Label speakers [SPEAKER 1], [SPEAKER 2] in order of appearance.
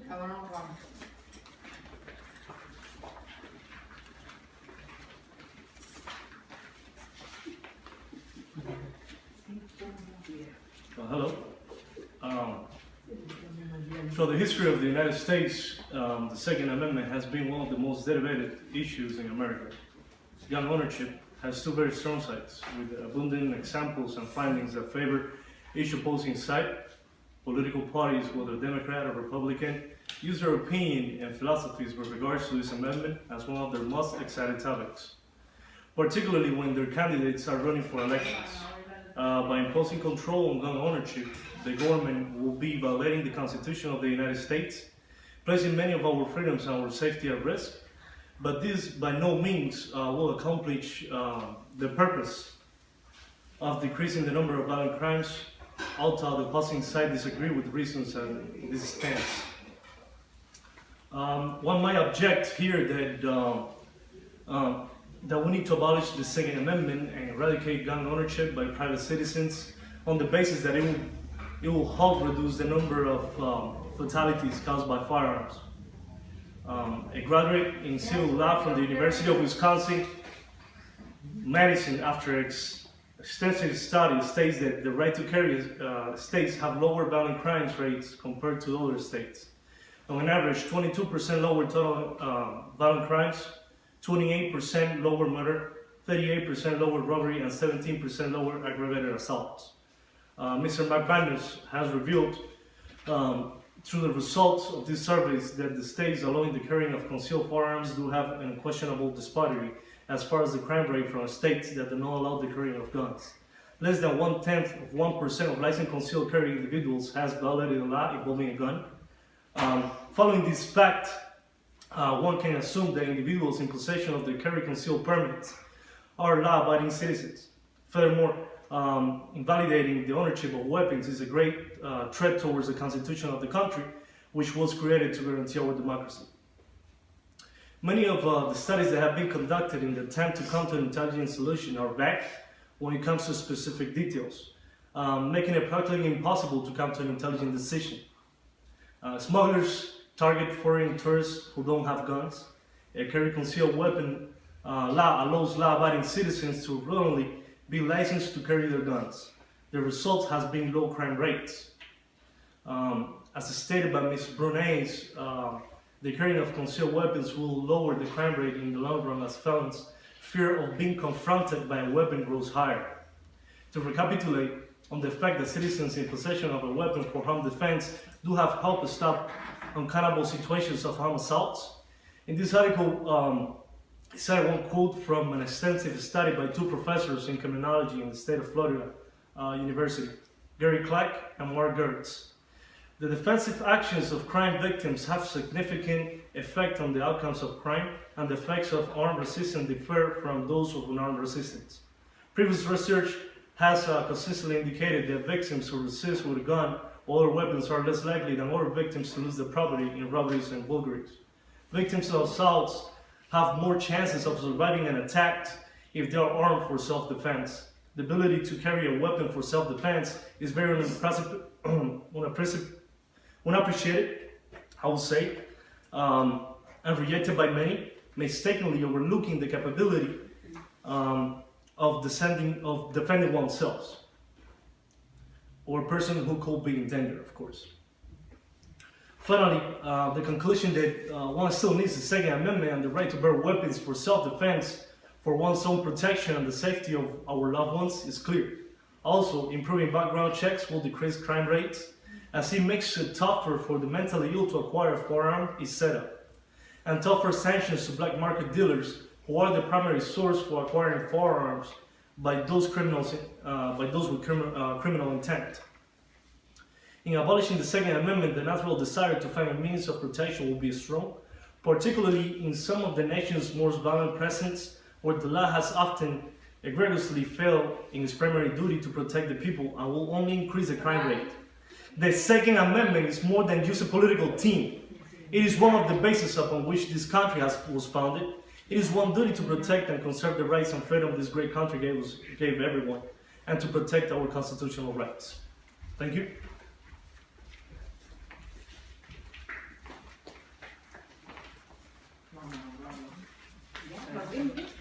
[SPEAKER 1] Hello. Throughout the history of the United States, the Second Amendment has been one of the most debated issues in America. Gun ownership has two very strong sides, with abundant examples and findings that favor each opposing side. Political parties, whether Democrat or Republican, use their opinion and philosophies with regards to this amendment as one of their most excited topics, particularly when their candidates are running for elections. By imposing control on gun ownership, the government will be violating the Constitution of the United States, placing many of our freedoms and our safety at risk. But this by no means will accomplish the purpose of decreasing the number of violent crimes, although the opposing side disagree with reasons and this stance. One might object here that we need to abolish the Second Amendment and eradicate gun ownership by private citizens on the basis that it will help reduce the number of fatalities caused by firearms. A graduate in civil law from the University of Wisconsin, Madison, after extensive study, states that the right to carry states have lower violent crimes rates compared to other states. On an average, 22% lower total violent crimes, 28% lower murder, 38% lower robbery, and 17% lower aggravated assaults. Mr. McManus has revealed through the results of these surveys that the states allowing the carrying of concealed firearms do have an unquestionable disparity as far as the crime rate from states that do not allow the carrying of guns. Less than 1/10% of licensed concealed carry individuals has violated a law involving a gun. Following this fact, one can assume that individuals in possession of the carry concealed permits are law-abiding citizens. Furthermore, invalidating the ownership of weapons is a great threat towards the Constitution of the country, which was created to guarantee our democracy. Many of the studies that have been conducted in the attempt to come to an intelligent solution are vague when it comes to specific details, making it practically impossible to come to an intelligent decision. Smugglers target foreign tourists who don't have guns. A carry concealed weapon law allows law-abiding citizens to routinely be licensed to carry their guns. The result has been low crime rates. As stated by Ms. Brunet, the carrying of concealed weapons will lower the crime rate in the long run as felons' fear of being confronted by a weapon grows higher. To recapitulate on the fact that citizens in possession of a weapon for home defense do have helped stop uncountable situations of armed assaults. In this article, I cited one quote from an extensive study by two professors in criminology in the state of Florida University, Gary Clark and Mark Gertz. The defensive actions of crime victims have significant effect on the outcomes of crime, and the effects of armed resistance differ from those of unarmed resistance. Previous research has consistently indicated that victims who resist with a gun or other weapons are less likely than other victims to lose their property in robberies and burglaries. Victims of assaults have more chances of surviving an attack if they are armed for self-defense. The ability to carry a weapon for self-defense is very unappreciated, I would say, and rejected by many, mistakenly overlooking the capability of defending oneself, or a person who could be in danger, of course. Finally, the conclusion that one still needs the Second Amendment and the right to bear weapons for self-defense, for one's own protection and the safety of our loved ones is clear. Also, improving background checks will decrease crime rates, as it makes it tougher for the mentally ill to acquire a firearm is set up, and tougher sanctions to black market dealers who are the primary source for acquiring firearms by those criminals, with criminal intent. In abolishing the Second Amendment, the natural desire to find a means of protection will be strong, particularly in some of the nation's most violent precinct, where the law has often egregiously failed in its primary duty to protect the people and will only increase the crime rate. The Second Amendment is more than just a political theme. It is one of the bases upon which this country was founded. It is one duty to protect and conserve the rights and freedom this great country gave everyone, and to protect our constitutional rights. Thank you.
[SPEAKER 2] Bahasa Inggris.